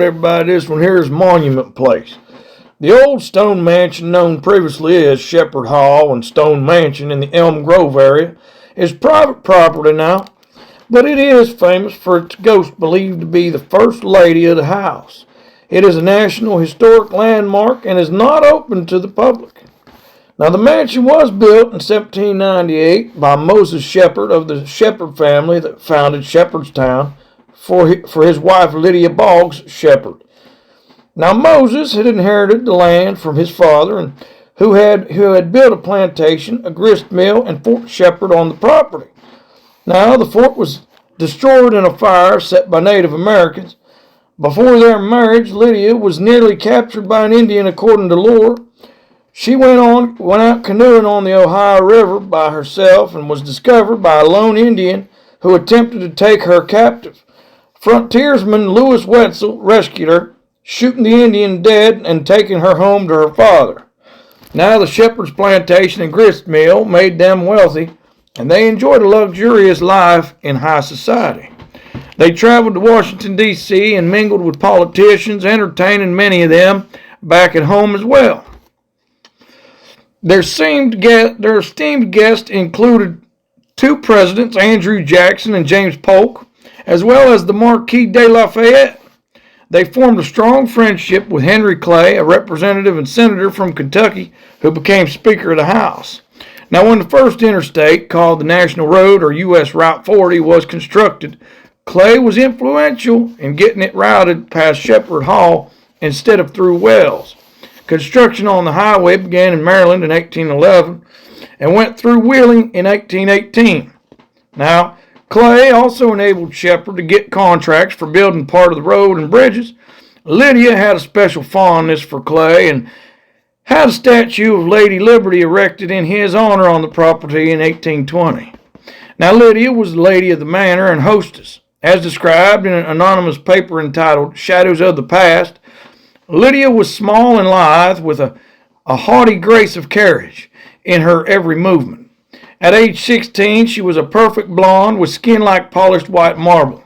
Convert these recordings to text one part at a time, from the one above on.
everybody. This one here is Monument Place. The old stone mansion, known previously as Shepherd Hall and Stone Mansion in the Elm Grove area, is private property now, but it is famous for its ghost believed to be the first lady of the house. It is a National Historic Landmark and is not open to the public. Now, the mansion was built in 1798 by Moses Shepherd of the Shepherd family that founded Shepherdstown for his wife Lydia Boggs Shepherd. Now, Moses had inherited the land from his father, and who had built a plantation, a grist mill, and Fort Shepherd on the property. Now, the fort was destroyed in a fire set by Native Americans. Before their marriage, Lydia was nearly captured by an Indian, according to lore. She went out canoeing on the Ohio River by herself and was discovered by a lone Indian who attempted to take her captive. Frontiersman Lewis Wetzel rescued her, shooting the Indian dead and taking her home to her father. Now the Shepherd's plantation and grist mill made them wealthy, and they enjoyed a luxurious life in high society. They traveled to Washington, D.C. and mingled with politicians, entertaining many of them back at home as well. Their esteemed guests included two presidents, Andrew Jackson and James Polk, as well as the Marquis de Lafayette. They formed a strong friendship with Henry Clay, a representative and senator from Kentucky who became Speaker of the House. Now, when the first interstate, called the National Road or U.S. Route 40, was constructed, Clay was influential in getting it routed past Shepherd Hall instead of through Wells. Construction on the highway began in Maryland in 1811 and went through Wheeling in 1818. Now, Clay also enabled Shepherd to get contracts for building part of the road and bridges. Lydia had a special fondness for Clay and had a statue of Lady Liberty erected in his honor on the property in 1820. Now, Lydia was the lady of the manor and hostess. As described in an anonymous paper entitled Shadows of the Past, Lydia was small and lithe with a haughty grace of carriage in her every movement. At age 16, she was a perfect blonde with skin like polished white marble.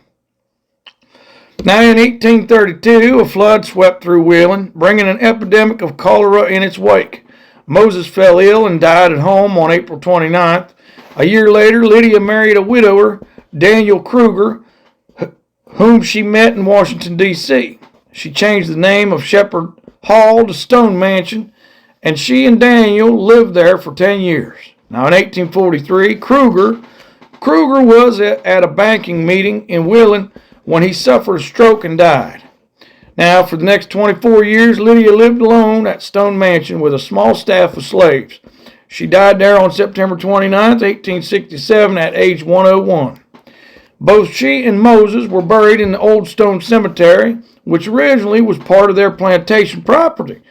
Now, in 1832, a flood swept through Wheeling, bringing an epidemic of cholera in its wake. Moses fell ill and died at home on April 29th. A year later, Lydia married a widower, Daniel Kruger, whom she met in Washington, D.C. She changed the name of Shepherd Hall to Stone Mansion, and she and Daniel lived there for 10 years. Now, in 1843, Kruger was at a banking meeting in Wheeling when he suffered a stroke and died. Now, for the next 24 years, Lydia lived alone at Stone Mansion with a small staff of slaves. She died there on September 29, 1867, at age 101. Both she and Moses were buried in the Old Stone Cemetery, which originally was part of their plantation property.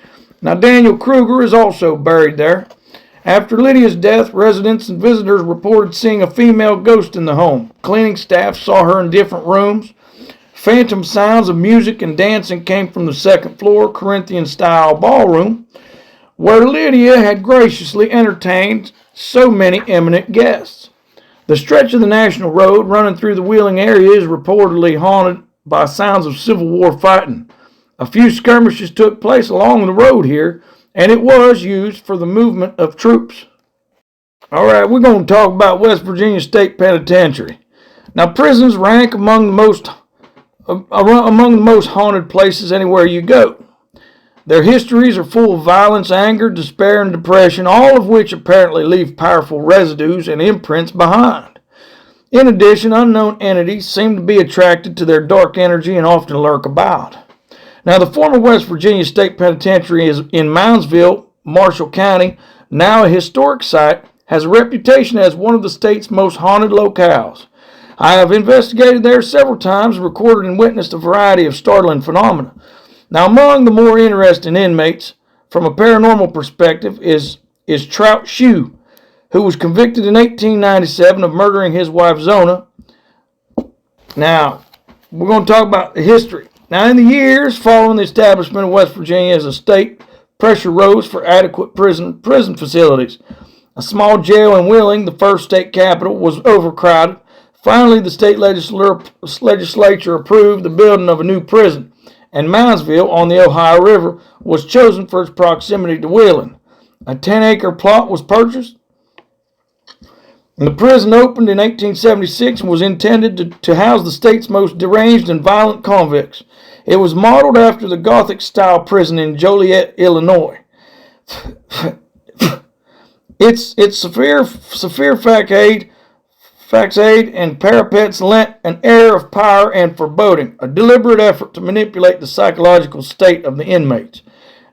Now, Daniel Kruger is also buried there. After Lydia's death, residents and visitors reported seeing a female ghost in the home. Cleaning staff saw her in different rooms. Phantom sounds of music and dancing came from the second floor Corinthian-style ballroom, where Lydia had graciously entertained so many eminent guests. The stretch of the National Road running through the Wheeling area is reportedly haunted by sounds of Civil War fighting. A few skirmishes took place along the road here, and it was used for the movement of troops. All right, we're going to talk about West Virginia State Penitentiary. Now, prisons rank among the most haunted places anywhere you go. Their histories are full of violence, anger, despair, and depression, all of which apparently leave powerful residues and imprints behind. In addition, unknown entities seem to be attracted to their dark energy and often lurk about. Now, the former West Virginia State Penitentiary is in Moundsville, Marshall County, now a historic site, has a reputation as one of the state's most haunted locales. I have investigated there several times, recorded and witnessed a variety of startling phenomena. Now, among the more interesting inmates, from a paranormal perspective, is Trout Shue, who was convicted in 1897 of murdering his wife Zona. Now, we're going to talk about the history. Now, in the years following the establishment of West Virginia as a state, pressure rose for adequate prison facilities. A small jail in Wheeling, the first state capital, was overcrowded. Finally, the state legislature approved the building of a new prison, and Moundsville on the Ohio River was chosen for its proximity to Wheeling. A 10-acre plot was purchased. The prison opened in 1876 and was intended to house the state's most deranged and violent convicts. It was modeled after the Gothic-style prison in Joliet, Illinois. Its severe facade and parapets lent an air of power and foreboding, a deliberate effort to manipulate the psychological state of the inmates.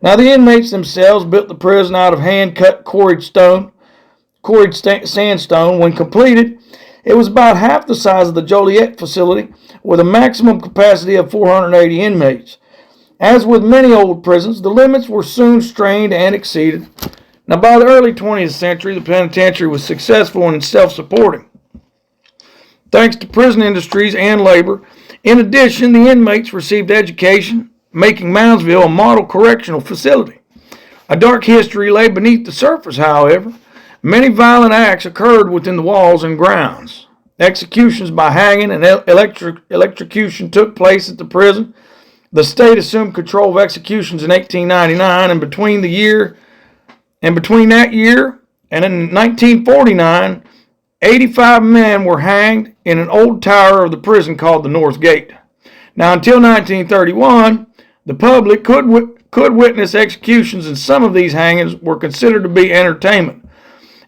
Now, the inmates themselves built the prison out of hand-cut quarried sandstone. When completed, it was about half the size of the Joliet facility, with a maximum capacity of 480 inmates. As with many old prisons, the limits were soon strained and exceeded. Now, by the early 20th century, the penitentiary was successful and self-supporting, thanks to prison industries and labor. In addition, the inmates received education, making Moundsville a model correctional facility. A dark history lay beneath the surface, however. Many violent acts occurred within the walls and grounds. Executions by hanging and electrocution took place at the prison. The state assumed control of executions in 1899, and between that year and in 1949, 85 men were hanged in an old tower of the prison called the North Gate. Now, until 1931, the public could witness executions, and some of these hangings were considered to be entertainment,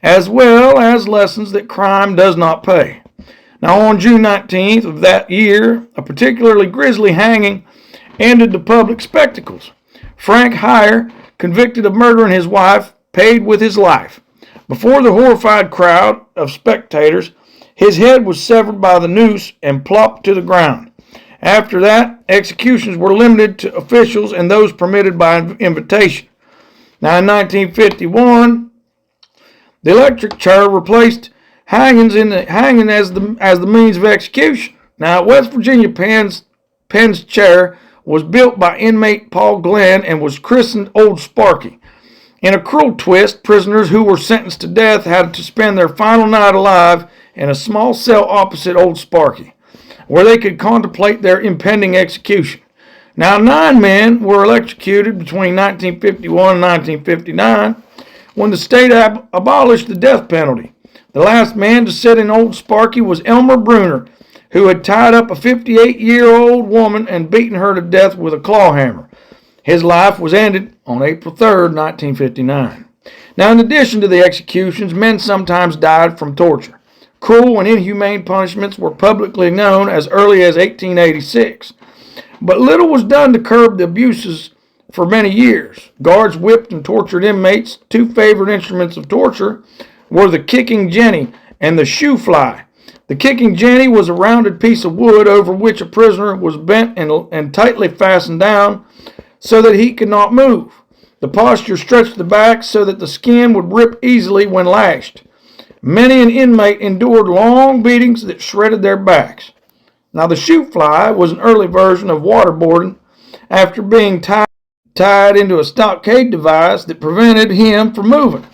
as well as lessons that crime does not pay. Now, on June 19th of that year, a particularly grisly hanging ended the public spectacles. Frank Heyer, convicted of murdering his wife, paid with his life. Before the horrified crowd of spectators, his head was severed by the noose and plopped to the ground. After that, executions were limited to officials and those permitted by invitation. Now, in 1951, the electric chair replaced hanging as the means of execution. Now, West Virginia Penn's chair was built by inmate Paul Glenn and was christened Old Sparky. In a cruel twist, prisoners who were sentenced to death had to spend their final night alive in a small cell opposite Old Sparky, where they could contemplate their impending execution. Now, 9 men were electrocuted between 1951 and 1959, when the state abolished the death penalty. The last man to sit in Old Sparky was Elmer Bruner, who had tied up a 58-year-old woman and beaten her to death with a claw hammer. His life was ended on April 3rd, 1959. Now, in addition to the executions, men sometimes died from torture. Cruel and inhumane punishments were publicly known as early as 1886. But little was done to curb the abuses for many years. Guards whipped and tortured inmates. 2 favorite instruments of torture were the kicking jenny and the shoe fly. The kicking jenny was a rounded piece of wood over which a prisoner was bent and tightly fastened down so that he could not move. The posture stretched the back so that the skin would rip easily when lashed. Many an inmate endured long beatings that shredded their backs. Now, the shoe fly was an early version of waterboarding after being tied into a stockade device that prevented him from moving.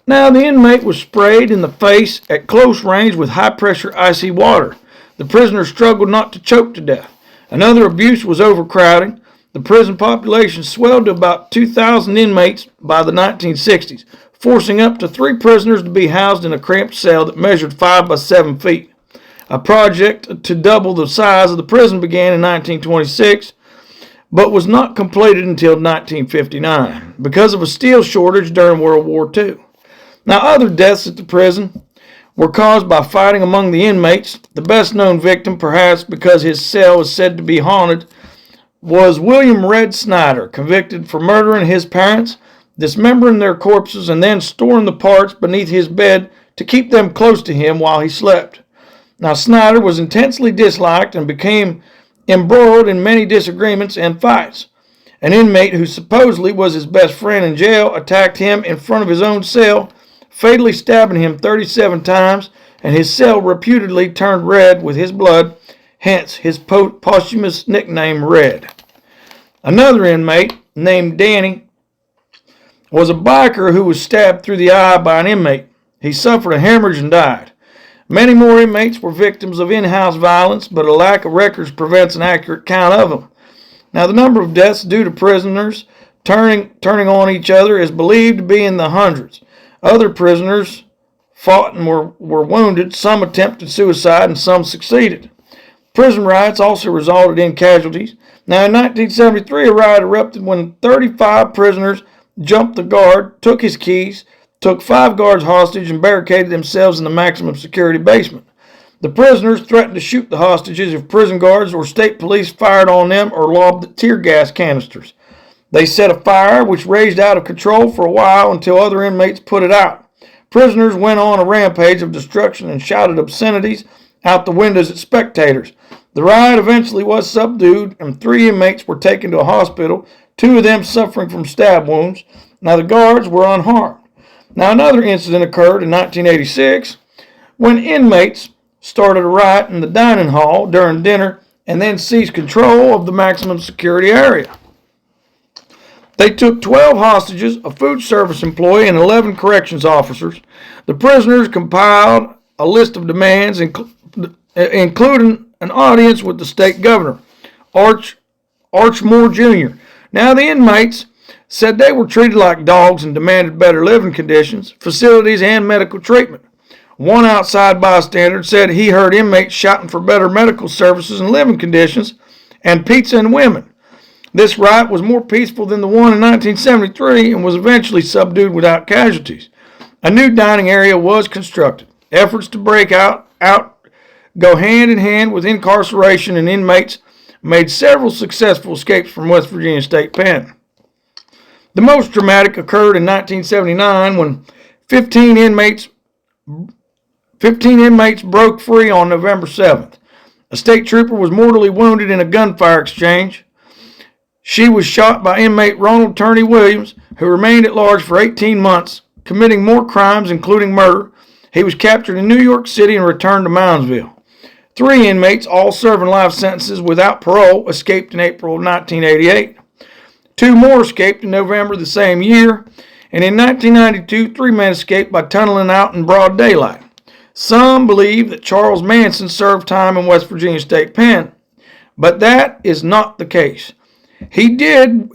Now, the inmate was sprayed in the face at close range with high-pressure icy water. The prisoner struggled not to choke to death. Another abuse was overcrowding. The prison population swelled to about 2,000 inmates by the 1960s, forcing up to 3 prisoners to be housed in a cramped cell that measured 5 by 7 feet. A project to double the size of the prison began in 1926, but was not completed until 1959 because of a steel shortage during World War II. Now, other deaths at the prison were caused by fighting among the inmates. The best known victim, perhaps because his cell is said to be haunted, was William Red Snyder, convicted for murdering his parents, dismembering their corpses, and then storing the parts beneath his bed to keep them close to him while he slept. Now, Snyder was intensely disliked and became embroiled in many disagreements and fights. An inmate who supposedly was his best friend in jail attacked him in front of his own cell, fatally stabbing him 37 times, and his cell reputedly turned red with his blood, hence his posthumous nickname Red. Another inmate, named Danny, was a biker who was stabbed through the eye by an inmate. He suffered a hemorrhage and died. Many more inmates were victims of in-house violence, but a lack of records prevents an accurate count of them. Now, the number of deaths due to prisoners turning on each other is believed to be in the hundreds. Other prisoners fought and were wounded. Some attempted suicide and some succeeded. Prison riots also resulted in casualties. Now, in 1973, a riot erupted when 35 prisoners jumped the guard, took his keys, took 5 guards hostage, and barricaded themselves in the maximum security basement. The prisoners threatened to shoot the hostages if prison guards or state police fired on them or lobbed tear gas canisters. They set a fire which raged out of control for a while until other inmates put it out. Prisoners went on a rampage of destruction and shouted obscenities out the windows at spectators. The riot eventually was subdued and 3 inmates were taken to a hospital, 2 of them suffering from stab wounds. Now, the guards were unharmed. Now, another incident occurred in 1986 when inmates started a riot in the dining hall during dinner and then seized control of the maximum security area. They took 12 hostages, a food service employee, and 11 corrections officers. The prisoners compiled a list of demands, including an audience with the state governor, Archmore Jr. Now, the inmates said they were treated like dogs and demanded better living conditions, facilities, and medical treatment. One outside bystander said he heard inmates shouting for better medical services and living conditions and pizza and women. This riot was more peaceful than the one in 1973 and was eventually subdued without casualties. A new dining area was constructed. Efforts to break out go hand in hand with incarceration, and inmates made several successful escapes from West Virginia State Pen. The most dramatic occurred in 1979 when 15 inmates broke free on November 7th. A state trooper was mortally wounded in a gunfire exchange. She was shot by inmate Ronald Turney Williams, who remained at large for 18 months, committing more crimes, including murder. He was captured in New York City and returned to Moundsville. 3 inmates, all serving life sentences without parole, escaped in April of 1988. 2 more escaped in November the same year, and in 1992, 3 men escaped by tunneling out in broad daylight. Some believe that Charles Manson served time in West Virginia State Pen, but that is not the case. He did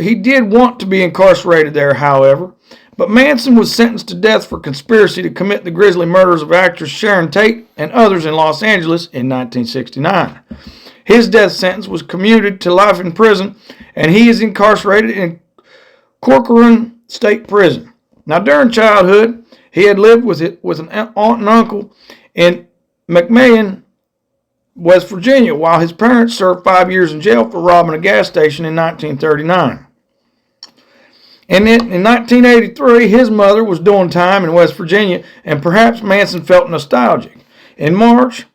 want to be incarcerated there, however, but Manson was sentenced to death for conspiracy to commit the grisly murders of actress Sharon Tate and others in Los Angeles in 1969. His death sentence was commuted to life in prison, and he is incarcerated in Corcoran State Prison. Now, during childhood, he had lived with an aunt and uncle in McMahon, West Virginia, while his parents served 5 years in jail for robbing a gas station in 1939. And in 1983, his mother was doing time in West Virginia, and perhaps Manson felt nostalgic. In March,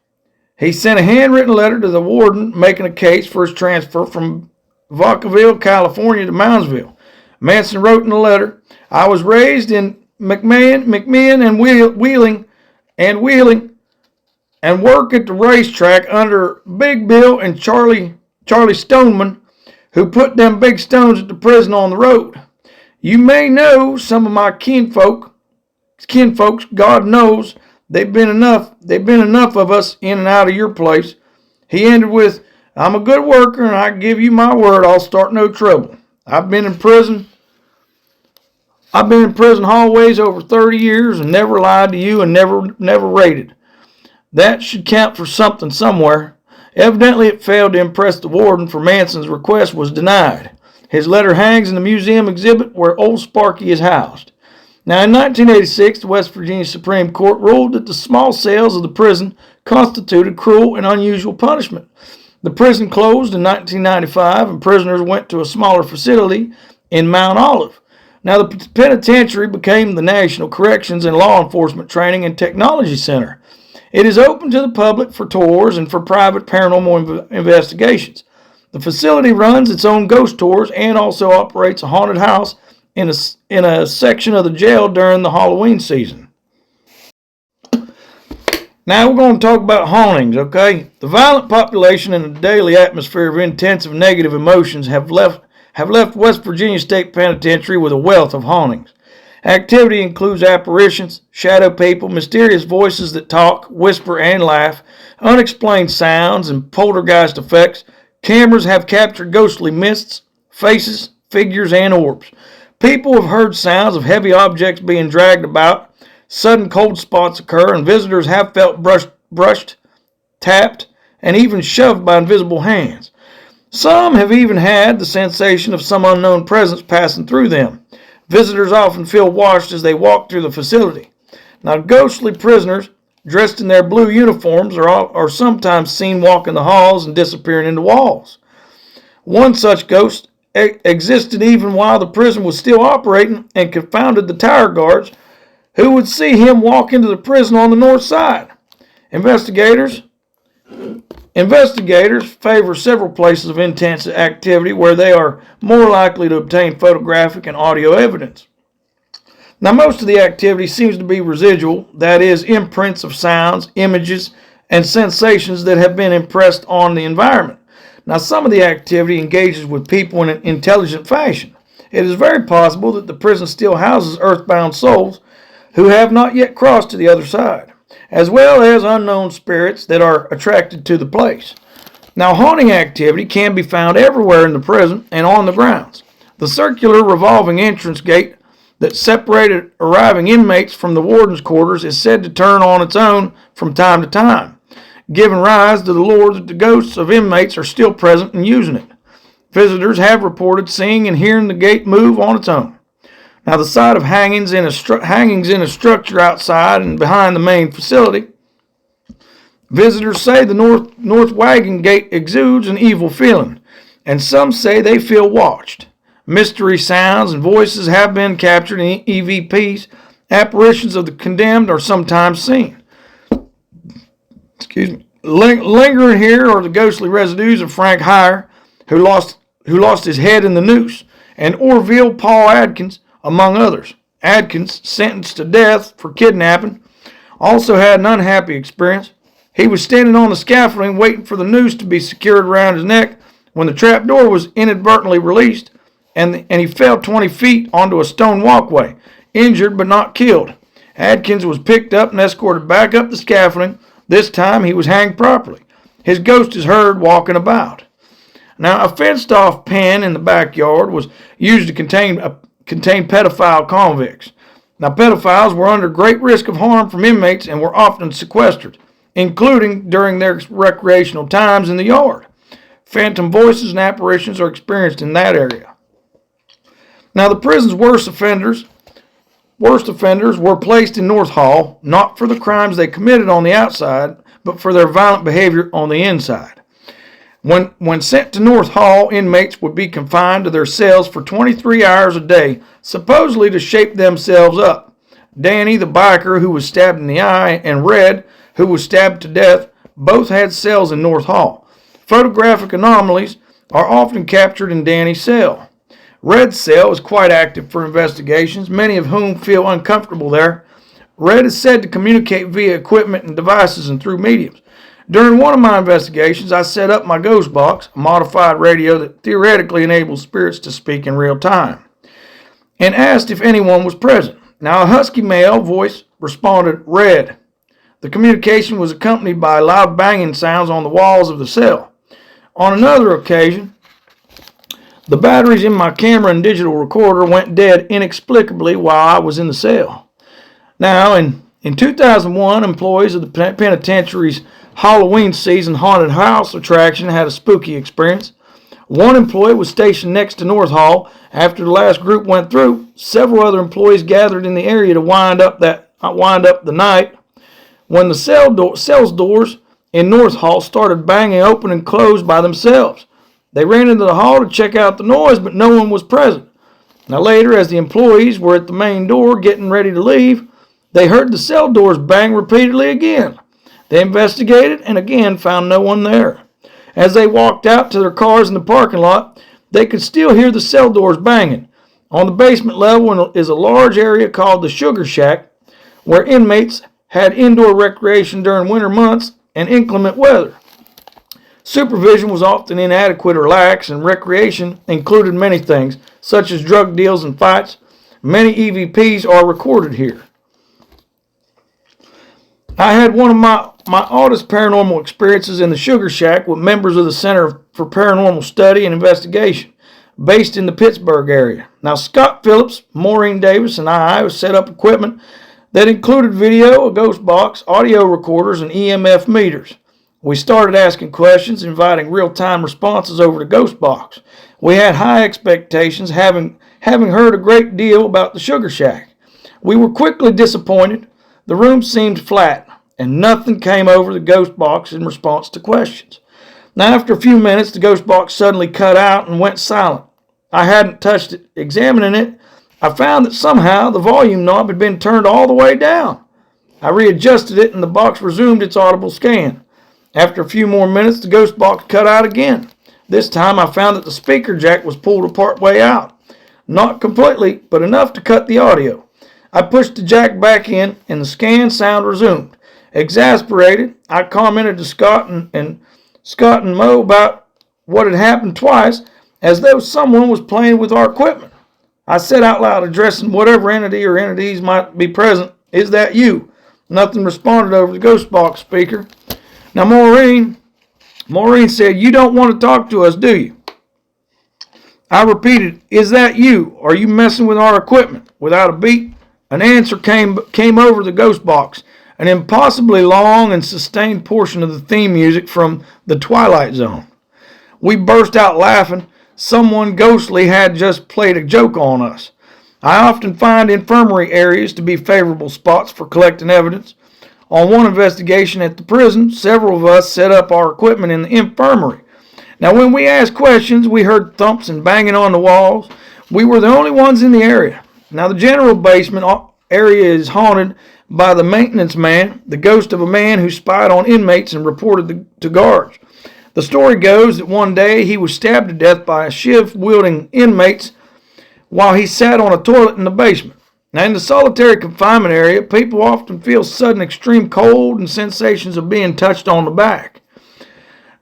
he sent a handwritten letter to the warden making a case for his transfer from Vacaville, California to Moundsville. Manson wrote in the letter, "I was raised in McMahon and Wheeling and work at the racetrack under Big Bill and Charlie Stoneman, who put them big stones at the prison on the road. You may know some of my kinfolks. God knows they've been enough of us in and out of your place." He ended with, "I'm a good worker and I give you my word I'll start no trouble. I've been in prison hallways over 30 years and never lied to you and never raided. That should count for something somewhere." Evidently it failed to impress the warden, for Manson's request was denied. His letter hangs in the museum exhibit where Old Sparky is housed. Now, in 1986, the West Virginia Supreme Court ruled that the small cells of the prison constituted cruel and unusual punishment. The prison closed in 1995, and prisoners went to a smaller facility in Mount Olive. Now, the penitentiary became the National Corrections and Law Enforcement Training and Technology Center. It is open to the public for tours and for private paranormal investigations. The facility runs its own ghost tours and also operates a haunted house in a section of the jail during the Halloween season. Now we're going to talk about hauntings, okay? The violent population and the daily atmosphere of intensive negative emotions have left West Virginia State Penitentiary with a wealth of hauntings. Activity includes apparitions, shadow people, mysterious voices that talk, whisper, and laugh, unexplained sounds, and poltergeist effects Cameras have captured ghostly mists, faces, figures, and orbs. People have heard sounds of heavy objects being dragged about. Sudden cold spots occur, and visitors have felt brushed, tapped, and even shoved by invisible hands. Some have even had the sensation of some unknown presence passing through them. Visitors often feel watched as they walk through the facility. Now, ghostly prisoners dressed in their blue uniforms are sometimes seen walking the halls and disappearing into walls. One such ghost existed even while the prison was still operating and confounded the tower guards, who would see him walk into the prison on the north side. Investigators favor several places of intense activity where they are more likely to obtain photographic and audio evidence. Now, most of the activity seems to be residual, that is, imprints of sounds, images, and sensations that have been impressed on the environment. Now, some of the activity engages with people in an intelligent fashion. It is very possible that the prison still houses earthbound souls who have not yet crossed to the other side, as well as unknown spirits that are attracted to the place. Now, haunting activity can be found everywhere in the prison and on the grounds. The circular revolving entrance gate that separated arriving inmates from the warden's quarters is said to turn on its own from time to time, giving rise to the lore that the ghosts of inmates are still present and using it. Visitors have reported seeing and hearing the gate move on its own. Now, the sight of hangings in a structure outside and behind the main facility, visitors say the north wagon gate exudes an evil feeling, and some say they feel watched. Mystery sounds and voices have been captured in EVPs. Apparitions of the condemned are sometimes seen. Lingering here are the ghostly residues of Frank Heyer, who lost his head in the noose, and Orville Paul Adkins, among others. Adkins, sentenced to death for kidnapping, also had an unhappy experience. He was standing on the scaffolding waiting for the noose to be secured around his neck when the trapdoor was inadvertently released, and he fell 20 feet onto a stone walkway, injured but not killed. Adkins was picked up and escorted back up the scaffolding. This time he was hanged properly. His ghost is heard walking about. Now, a fenced-off pen in the backyard was used to contain pedophile convicts. Now, pedophiles were under great risk of harm from inmates and were often sequestered, including during their recreational times in the yard. Phantom voices and apparitions are experienced in that area. Now, the prison's worst offenders were placed in North Hall, not for the crimes they committed on the outside, but for their violent behavior on the inside. When sent to North Hall, inmates would be confined to their cells for 23 hours a day, supposedly to shape themselves up. Danny, the biker who was stabbed in the eye, and Red, who was stabbed to death, both had cells in North Hall. Photographic anomalies are often captured in Danny's cell. Red's cell is quite active for investigations, many of whom feel uncomfortable there. Red is said to communicate via equipment and devices and through mediums. During one of my investigations, I set up my ghost box, a modified radio that theoretically enables spirits to speak in real time, and asked if anyone was present. Now, a husky male voice responded, "Red." The communication was accompanied by loud banging sounds on the walls of the cell. On another occasion, the batteries in my camera and digital recorder went dead inexplicably while I was in the cell. Now, in 2001, employees of the penitentiary's Halloween season haunted house attraction had a spooky experience. One employee was stationed next to North Hall. After the last group went through, several other employees gathered in the area to wind up the night. When the cell's doors in North Hall started banging open and closed by themselves, they ran into the hall to check out the noise, but no one was present. Now later, as the employees were at the main door getting ready to leave, they heard the cell doors bang repeatedly again. They investigated and again found no one there. As they walked out to their cars in the parking lot, they could still hear the cell doors banging. On the basement level is a large area called the Sugar Shack, where inmates had indoor recreation during winter months and inclement weather. Supervision was often inadequate or lax, and recreation included many things, such as drug deals and fights. Many EVPs are recorded here. I had one of my oddest paranormal experiences in the Sugar Shack with members of the Center for Paranormal Study and Investigation, based in the Pittsburgh area. Now, Scott Phillips, Maureen Davis, and I set up equipment that included video, a ghost box, audio recorders, and EMF meters. We started asking questions, inviting real-time responses over the ghost box. We had high expectations, having heard a great deal about the Sugar Shack. We were quickly disappointed. The room seemed flat, and nothing came over the ghost box in response to questions. Now, after a few minutes, the ghost box suddenly cut out and went silent. I hadn't touched it. Examining it, I found that somehow the volume knob had been turned all the way down. I readjusted it, and the box resumed its audible scan. After a few more minutes, the ghost box cut out again. This time, I found that the speaker jack was pulled apart way out. Not completely, but enough to cut the audio. I pushed the jack back in, and the scan sound resumed. Exasperated, I commented to Scott and Mo about what had happened twice, as though someone was playing with our equipment. I said out loud, addressing whatever entity or entities might be present, "Is that you?" Nothing responded over the ghost box speaker. Now, Maureen said, "You don't want to talk to us, do you?" I repeated, "Is that you? Are you messing with our equipment?" Without a beat, an answer came over the ghost box, an impossibly long and sustained portion of the theme music from The Twilight Zone. We burst out laughing. Someone ghostly had just played a joke on us. I often find infirmary areas to be favorable spots for collecting evidence. On one investigation at the prison, several of us set up our equipment in the infirmary. Now, when we asked questions, we heard thumps and banging on the walls. We were the only ones in the area. Now, the general basement area is haunted by the maintenance man, the ghost of a man who spied on inmates and reported to guards. The story goes that one day he was stabbed to death by a shiv-wielding inmates while he sat on a toilet in the basement. Now, in the solitary confinement area, people often feel sudden extreme cold and sensations of being touched on the back.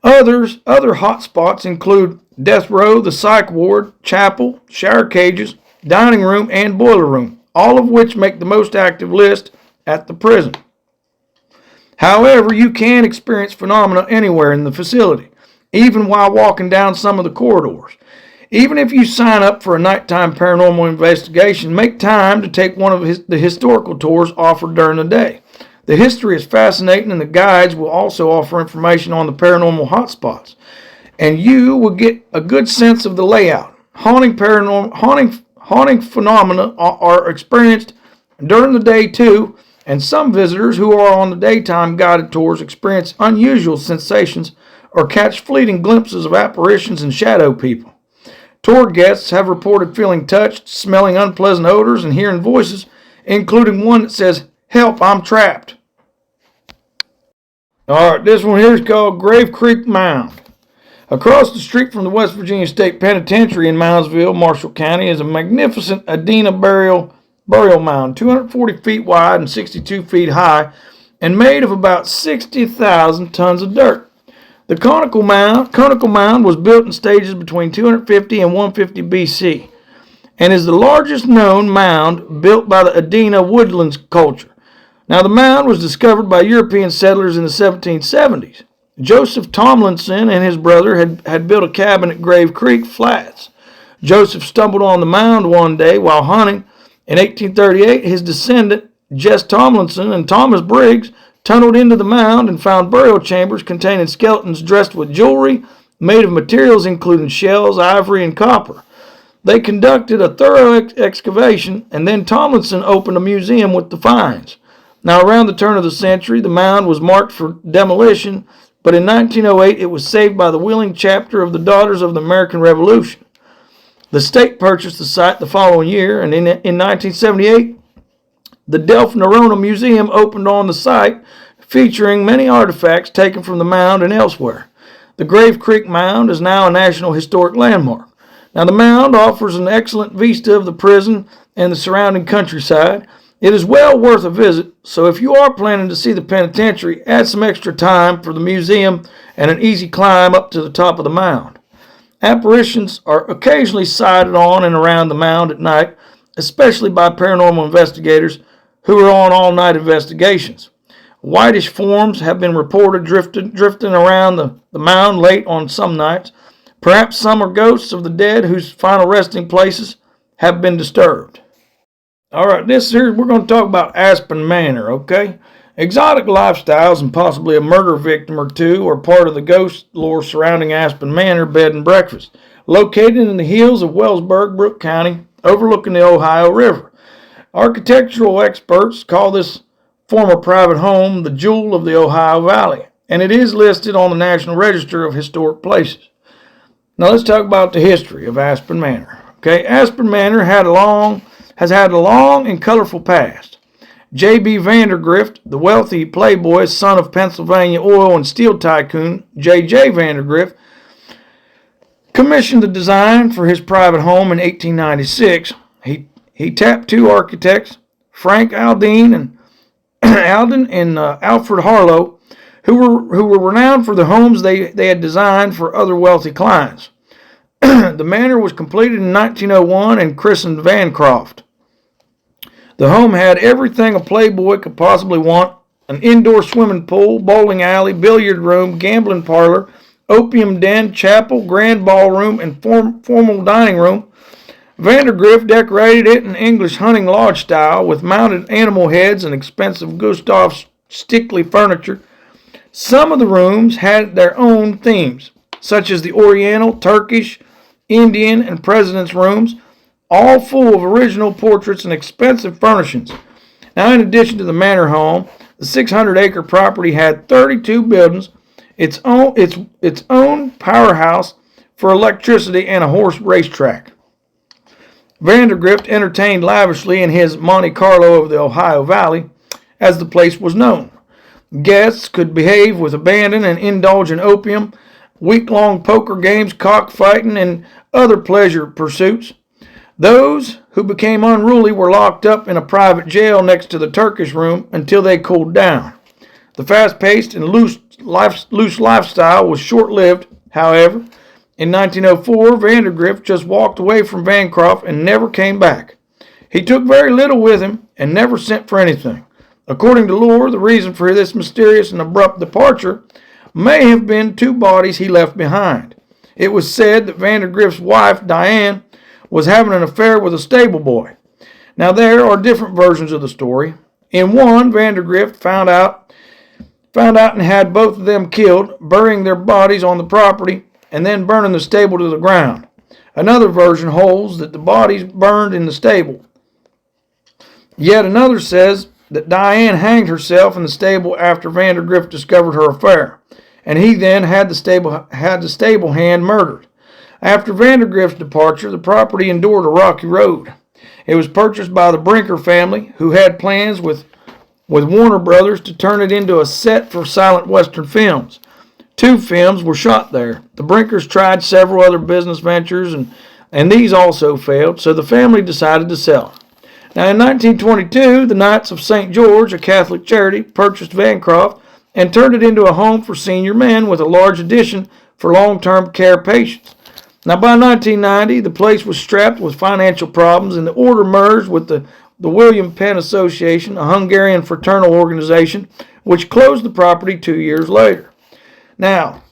Other hot spots include death row, the psych ward, chapel, shower cages, dining room, and boiler room, all of which make the most active list at the prison. However, you can experience phenomena anywhere in the facility, even while walking down some of the corridors. Even if you sign up for a nighttime paranormal investigation, make time to take one of the historical tours offered during the day. The history is fascinating, and the guides will also offer information on the paranormal hotspots, and you will get a good sense of the layout. Haunting phenomena are experienced during the day too, and some visitors who are on the daytime guided tours experience unusual sensations or catch fleeting glimpses of apparitions and shadow people. Tour guests have reported feeling touched, smelling unpleasant odors, and hearing voices, including one that says, "Help, I'm trapped." All right, this one here is called Grave Creek Mound. Across the street from the West Virginia State Penitentiary in Moundsville, Marshall County, is a magnificent Adena burial mound, 240 feet wide and 62 feet high, and made of about 60,000 tons of dirt. The conical mound was built in stages between 250 and 150 BC, and is the largest known mound built by the Adena woodlands culture. Now, the mound was discovered by European settlers in the 1770s. Joseph Tomlinson and his brother had built a cabin at Grave Creek Flats. Joseph stumbled on the mound one day while hunting. In 1838, his descendant, Jess Tomlinson and Thomas Briggs, tunneled into the mound and found burial chambers containing skeletons dressed with jewelry made of materials including shells, ivory, and copper. They conducted a thorough excavation, and then Tomlinson opened a museum with the finds. Now, around the turn of the century, the mound was marked for demolition, but in 1908 it was saved by the willing chapter of the Daughters of the American Revolution. The state purchased the site the following year, and in 1978, the Delft Nerona Museum opened on the site, featuring many artifacts taken from the mound and elsewhere. The Grave Creek Mound is now a National Historic Landmark. Now, the mound offers an excellent vista of the prison and the surrounding countryside. It is well worth a visit, so if you are planning to see the penitentiary, add some extra time for the museum and an easy climb up to the top of the mound. Apparitions are occasionally sighted on and around the mound at night, especially by paranormal investigators who are on all-night investigations. Whitish forms have been reported drifting around the mound late on some nights. Perhaps some are ghosts of the dead whose final resting places have been disturbed. All right, this here we're going to talk about Aspen Manor, okay? Exotic lifestyles and possibly a murder victim or two are part of the ghost lore surrounding Aspen Manor Bed and Breakfast, located in the hills of Wellsburg, Brooke County, overlooking the Ohio River. Architectural experts call this former private home the jewel of the Ohio Valley, and it is listed on the National Register of Historic Places. Now let's talk about the history of Aspen Manor. Okay, Aspen Manor has had a long and colorful past. J.B. Vandergrift, the wealthy playboy son of Pennsylvania oil and steel tycoon J.J. Vandergrift, commissioned the design for his private home in 1896. He tapped two architects, Frank Alden and Alfred Harlow, who were renowned for the homes they had designed for other wealthy clients. The manor was completed in 1901 and christened Vancroft. The home had everything a playboy could possibly want: an indoor swimming pool, bowling alley, billiard room, gambling parlor, opium den, chapel, grand ballroom, and formal dining room. Vandergrift decorated it in English hunting lodge style with mounted animal heads and expensive Gustav Stickley furniture. Some of the rooms had their own themes, such as the Oriental, Turkish, Indian, and President's rooms, all full of original portraits and expensive furnishings. Now, in addition to the manor home, the 600-acre property had 32 buildings, its own powerhouse for electricity, and a horse racetrack. Vandergrift entertained lavishly in his Monte Carlo of the Ohio Valley, as the place was known. Guests could behave with abandon and indulge in opium, week-long poker games, cockfighting, and other pleasure pursuits. Those who became unruly were locked up in a private jail next to the Turkish room until they cooled down. The fast-paced and loose lifestyle was short-lived, however. In 1904, Vandergrift just walked away from Vancroft and never came back. He took very little with him and never sent for anything. According to lore, the reason for this mysterious and abrupt departure may have been two bodies he left behind. It was said that Vandergrift's wife, Diane, was having an affair with a stable boy. Now, there are different versions of the story. In one, Vandergrift found out and had both of them killed, burying their bodies on the property and then burning the stable to the ground. Another version holds that the bodies burned in the stable. Yet another says that Diane hanged herself in the stable after Vandergrift discovered her affair, and he then had the stable hand murdered. After Vandergrift's departure, the property endured a rocky road. It was purchased by the Brinker family, who had plans with Warner Brothers to turn it into a set for silent Western films. 2 films were shot there. The Brinkers tried several other business ventures, and these also failed, so the family decided to sell it. Now, in 1922, the Knights of St. George, a Catholic charity, purchased Vancroft and turned it into a home for senior men with a large addition for long-term care patients. Now, by 1990, the place was strapped with financial problems, and the order merged with the William Penn Association, a Hungarian fraternal organization, which closed the property 2 years later. Now,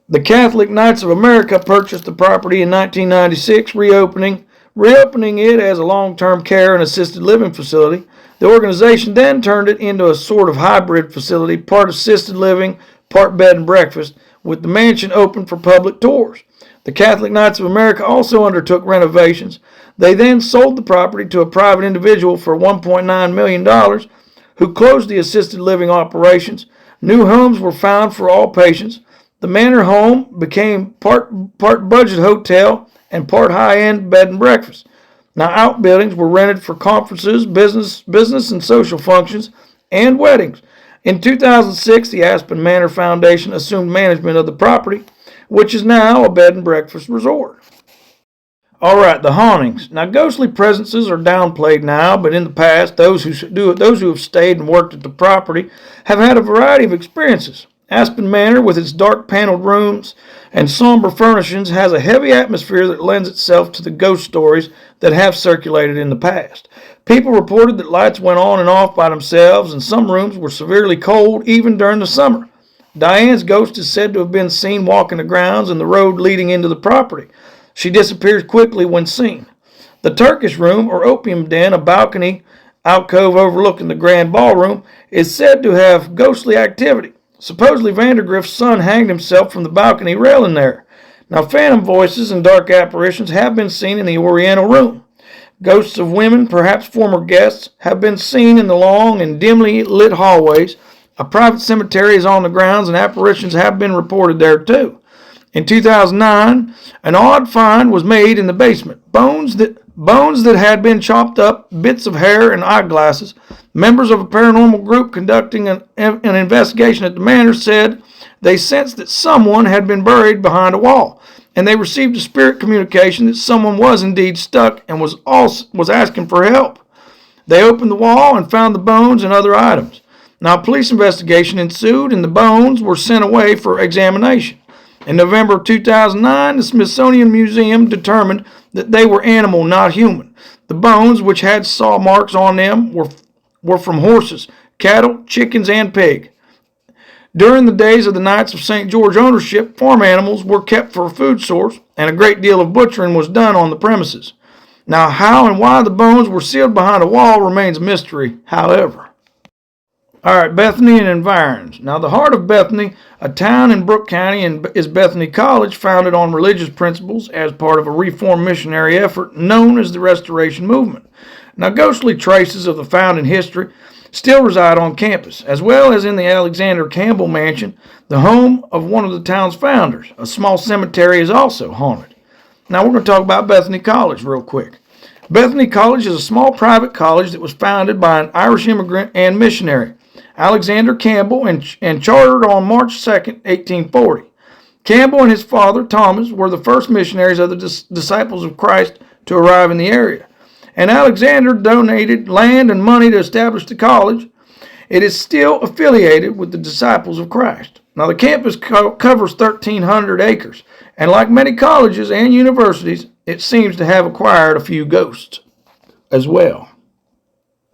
the Catholic Knights of America purchased the property in 1996, reopening it as a long-term care and assisted living facility. The organization then turned it into a sort of hybrid facility, part assisted living, part bed and breakfast, with the mansion open for public tours. The Catholic Knights of America also undertook renovations. They then sold the property to a private individual for $1.9 million, who closed the assisted living operations. New homes were found for all patients. The manor home became part budget hotel and part high-end bed and breakfast. Now, outbuildings were rented for conferences, business and social functions, and weddings. In 2006, the Aspen Manor Foundation assumed management of the property, which is now a bed and breakfast resort. All right, the hauntings. Now, ghostly presences are downplayed now, but in the past, those who have stayed and worked at the property have had a variety of experiences. Aspen Manor, with its dark paneled rooms and somber furnishings, has a heavy atmosphere that lends itself to the ghost stories that have circulated in the past. People reported that lights went on and off by themselves, and some rooms were severely cold even during the summer. Diane's ghost is said to have been seen walking the grounds and the road leading into the property. She disappears quickly when seen. The Turkish room, or opium den, a balcony alcove overlooking the grand ballroom, is said to have ghostly activity. Supposedly Vandergrift's son hanged himself from the balcony railing there. Now, phantom voices and dark apparitions have been seen in the Oriental room. Ghosts of women, perhaps former guests, have been seen in the long and dimly lit hallways. A private cemetery is on the grounds, and apparitions have been reported there too. In 2009, an odd find was made in the basement. Bones that had been chopped up, bits of hair, and eyeglasses. Members of a paranormal group conducting an investigation at the manor said they sensed that someone had been buried behind a wall, and they received a spirit communication that someone was indeed stuck and was asking for help. They opened the wall and found the bones and other items. Now, a police investigation ensued, and the bones were sent away for examination. In November of 2009, the Smithsonian Museum determined that they were animal, not human. The bones, which had saw marks on them, were from horses, cattle, chickens, and pig. During the days of the Knights of St. George ownership, farm animals were kept for a food source, and a great deal of butchering was done on the premises. Now, how and why the bones were sealed behind a wall remains a mystery, however. All right, Bethany and environs. Now, the heart of Bethany, a town in Brooke County, is Bethany College, founded on religious principles as part of a reform missionary effort known as the Restoration Movement. Now, ghostly traces of the founding history still reside on campus, as well as in the Alexander Campbell Mansion, the home of one of the town's founders. A small cemetery is also haunted. Now, we're going to talk about Bethany College real quick. Bethany College is a small private college that was founded by an Irish immigrant and missionary, Alexander Campbell, and chartered on March 2nd, 1840. Campbell and his father, Thomas, were the first missionaries of the Disciples of Christ to arrive in the area. And Alexander donated land and money to establish the college. It is still affiliated with the Disciples of Christ. Now, the campus covers 1,300 acres, and like many colleges and universities, it seems to have acquired a few ghosts as well.